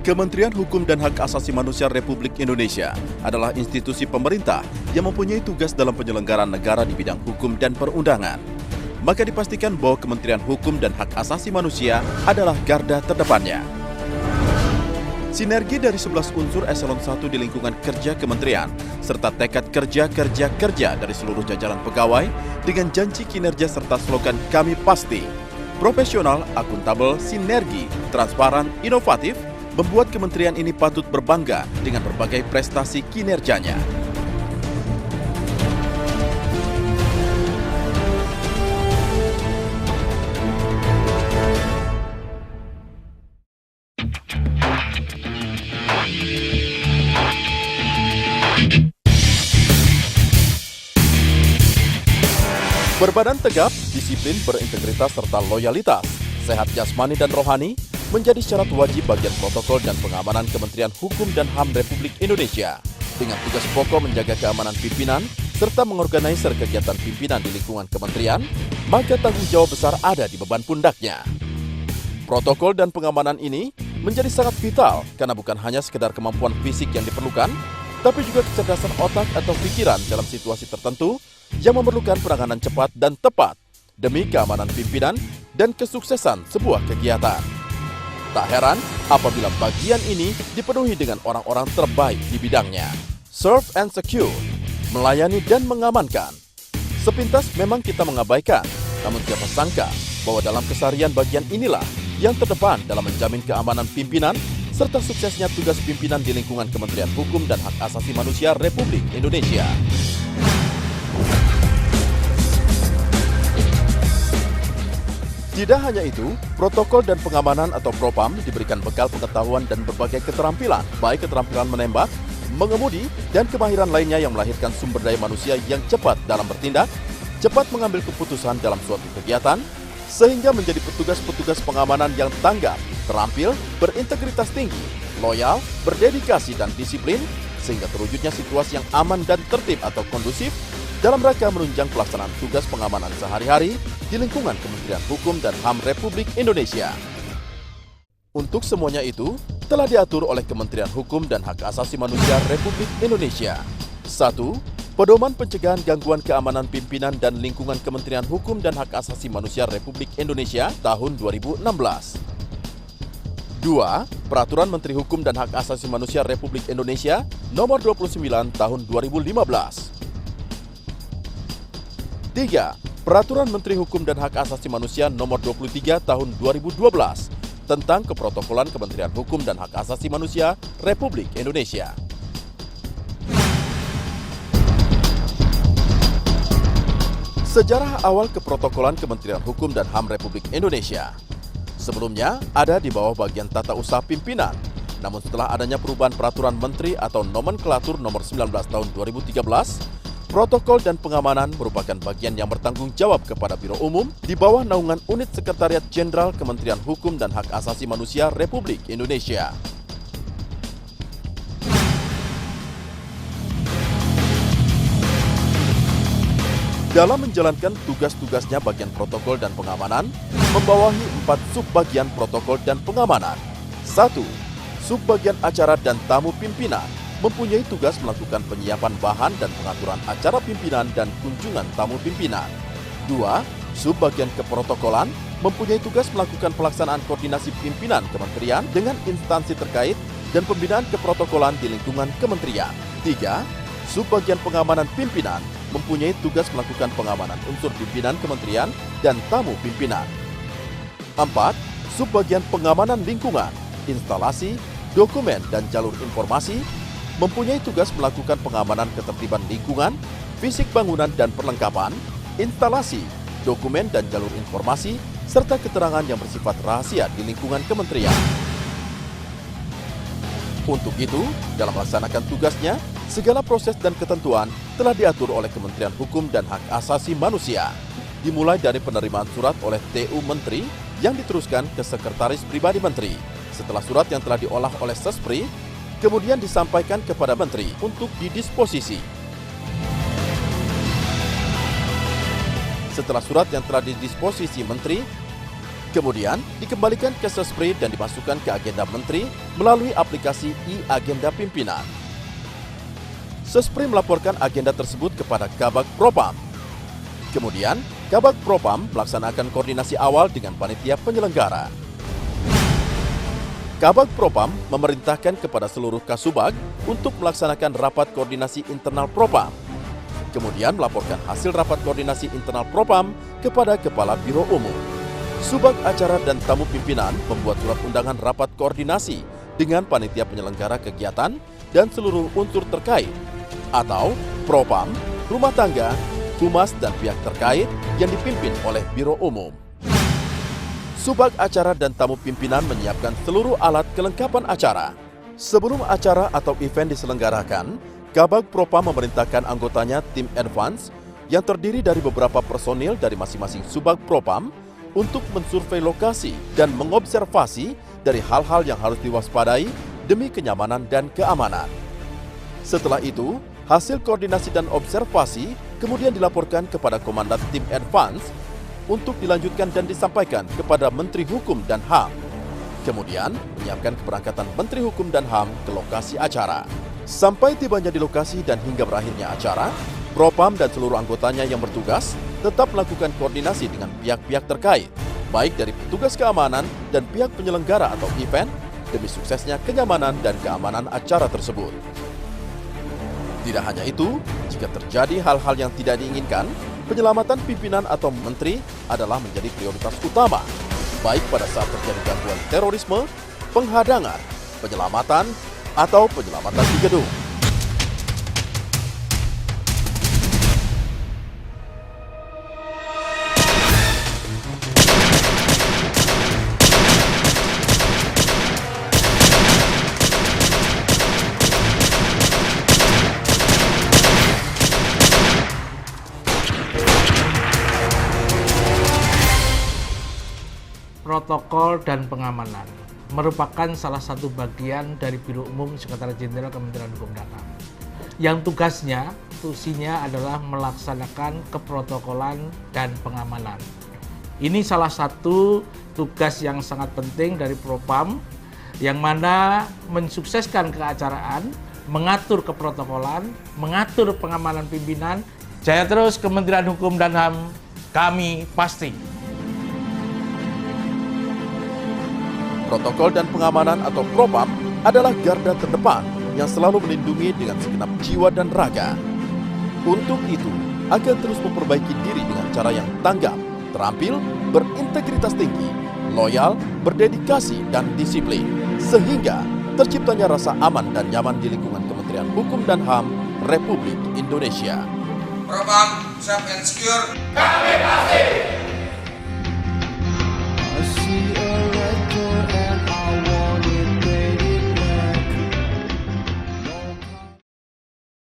Kementerian Hukum dan Hak Asasi Manusia Republik Indonesia adalah institusi pemerintah yang mempunyai tugas dalam penyelenggaraan negara di bidang hukum dan perundangan. Maka dipastikan bahwa Kementerian Hukum dan Hak Asasi Manusia adalah garda terdepannya. Sinergi dari 11 unsur eselon 1 di lingkungan kerja kementerian, serta tekad kerja dari seluruh jajaran pegawai dengan janji kinerja serta slogan kami pasti. Profesional, akuntabel, sinergi, transparan, inovatif, membuat kementerian ini patut berbangga dengan berbagai prestasi kinerjanya. Berbadan tegap, disiplin, berintegritas, serta loyalitas, sehat jasmani dan rohani, menjadi syarat wajib bagian protokol dan pengamanan Kementerian Hukum dan HAM Republik Indonesia. Dengan tugas pokok menjaga keamanan pimpinan, serta mengorganisir kegiatan pimpinan di lingkungan kementerian, maka tanggung jawab besar ada di beban pundaknya. Protokol dan pengamanan ini menjadi sangat vital karena bukan hanya sekedar kemampuan fisik yang diperlukan, tapi juga kecerdasan otak atau pikiran dalam situasi tertentu yang memerlukan penanganan cepat dan tepat demi keamanan pimpinan dan kesuksesan sebuah kegiatan. Tak heran apabila bagian ini dipenuhi dengan orang-orang terbaik di bidangnya. Serve and secure, melayani dan mengamankan. Sepintas memang kita mengabaikan, namun siapa sangka bahwa dalam keseharian bagian inilah yang terdepan dalam menjamin keamanan pimpinan serta suksesnya tugas pimpinan di lingkungan Kementerian Hukum dan Hak Asasi Manusia Republik Indonesia. Tidak hanya itu, protokol dan pengamanan atau propam diberikan bekal pengetahuan dan berbagai keterampilan, baik keterampilan menembak, mengemudi, dan kemahiran lainnya yang melahirkan sumber daya manusia yang cepat dalam bertindak, cepat mengambil keputusan dalam suatu kegiatan, sehingga menjadi petugas-petugas pengamanan yang tanggap, terampil, berintegritas tinggi, loyal, berdedikasi dan disiplin, sehingga terwujudnya situasi yang aman dan tertib atau kondusif dalam rangka menunjang pelaksanaan tugas pengamanan sehari-hari di lingkungan Kementerian Hukum dan HAM Republik Indonesia. Untuk semuanya itu telah diatur oleh Kementerian Hukum dan Hak Asasi Manusia Republik Indonesia. 1. Pedoman pencegahan gangguan keamanan pimpinan dan lingkungan Kementerian Hukum dan Hak Asasi Manusia Republik Indonesia tahun 2016. 2. Peraturan Menteri Hukum dan Hak Asasi Manusia Republik Indonesia Nomor 29 Tahun 2015. 3. Peraturan Menteri Hukum dan Hak Asasi Manusia Nomor 23 Tahun 2012 tentang Keprotokolan Kementerian Hukum dan Hak Asasi Manusia Republik Indonesia. Sejarah awal Keprotokolan Kementerian Hukum dan HAM Republik Indonesia. Sebelumnya ada di bawah bagian tata usaha pimpinan. Namun setelah adanya perubahan peraturan menteri atau nomenklatur nomor 19 tahun 2013, protokol dan pengamanan merupakan bagian yang bertanggung jawab kepada Biro Umum di bawah naungan Unit Sekretariat Jenderal Kementerian Hukum dan Hak Asasi Manusia Republik Indonesia. Dalam menjalankan tugas-tugasnya bagian protokol dan pengamanan, membawahi 4 subbagian protokol dan pengamanan. 1. Subbagian acara dan tamu pimpinan, mempunyai tugas melakukan penyiapan bahan dan pengaturan acara pimpinan dan kunjungan tamu pimpinan. 2. Subbagian keprotokolan, mempunyai tugas melakukan pelaksanaan koordinasi pimpinan kementerian dengan instansi terkait dan pembinaan keprotokolan di lingkungan kementerian. 3. Subbagian pengamanan pimpinan, mempunyai tugas melakukan pengamanan unsur pimpinan kementerian dan tamu pimpinan. 4. Subbagian pengamanan lingkungan, instalasi, dokumen dan jalur informasi, mempunyai tugas melakukan pengamanan ketertiban lingkungan, fisik bangunan dan perlengkapan, instalasi, dokumen dan jalur informasi, serta keterangan yang bersifat rahasia di lingkungan kementerian. Untuk itu, dalam melaksanakan tugasnya, segala proses dan ketentuan telah diatur oleh Kementerian Hukum dan Hak Asasi Manusia, dimulai dari penerimaan surat oleh TU Menteri yang diteruskan ke Sekretaris Pribadi Menteri. Setelah surat yang telah diolah oleh Sespri, kemudian disampaikan kepada Menteri untuk didisposisi. Setelah surat yang telah didisposisi Menteri, Kemudian dikembalikan ke Sespri dan dimasukkan ke agenda menteri melalui aplikasi e-agenda pimpinan. Sespri melaporkan agenda tersebut kepada Kabag Propam. Kemudian, Kabag Propam melaksanakan koordinasi awal dengan panitia penyelenggara. Kabag Propam memerintahkan kepada seluruh Kasubag untuk melaksanakan rapat koordinasi internal Propam. Kemudian melaporkan hasil rapat koordinasi internal Propam kepada Kepala Biro Umum. Subag acara dan tamu pimpinan membuat surat undangan rapat koordinasi dengan panitia penyelenggara kegiatan dan seluruh unsur terkait, atau Propam, rumah tangga, humas dan pihak terkait yang dipimpin oleh Biro Umum. Subag acara dan tamu pimpinan menyiapkan seluruh alat kelengkapan acara. Sebelum acara atau event diselenggarakan, Kabag Propam memerintahkan anggotanya tim advance yang terdiri dari beberapa personil dari masing-masing Subag Propam untuk mensurvei lokasi dan mengobservasi dari hal-hal yang harus diwaspadai demi kenyamanan dan keamanan. Setelah itu, hasil koordinasi dan observasi kemudian dilaporkan kepada Komandan Tim Advance untuk dilanjutkan dan disampaikan kepada Menteri Hukum dan HAM. Kemudian, menyiapkan keberangkatan Menteri Hukum dan HAM ke lokasi acara. Sampai tibanya di lokasi dan hingga berakhirnya acara, Propam dan seluruh anggotanya yang bertugas tetap melakukan koordinasi dengan pihak-pihak terkait, baik dari petugas keamanan dan pihak penyelenggara atau event, demi suksesnya kenyamanan dan keamanan acara tersebut. Tidak hanya itu, jika terjadi hal-hal yang tidak diinginkan, penyelamatan pimpinan atau menteri adalah menjadi prioritas utama, baik pada saat terjadi gangguan terorisme, penghadangan, penyelamatan, atau penyelamatan di gedung. Protokol dan pengamanan merupakan salah satu bagian dari Biro Umum Sekretariat Jenderal Kementerian Hukum dan HAM yang tugasnya adalah melaksanakan keprotokolan dan pengamanan. Ini salah satu tugas yang sangat penting dari Propam yang mana mensukseskan keacaraan, mengatur keprotokolan, mengatur pengamanan pimpinan. Jaya terus Kementerian Hukum dan HAM, kami pasti. Protokol dan pengamanan atau Propam adalah garda terdepan yang selalu melindungi dengan segenap jiwa dan raga. Untuk itu, akan terus memperbaiki diri dengan cara yang tanggap, terampil, berintegritas tinggi, loyal, berdedikasi, dan disiplin. Sehingga terciptanya rasa aman dan nyaman di lingkungan Kementerian Hukum dan HAM Republik Indonesia. Propam, safe and secure. Kami pasti.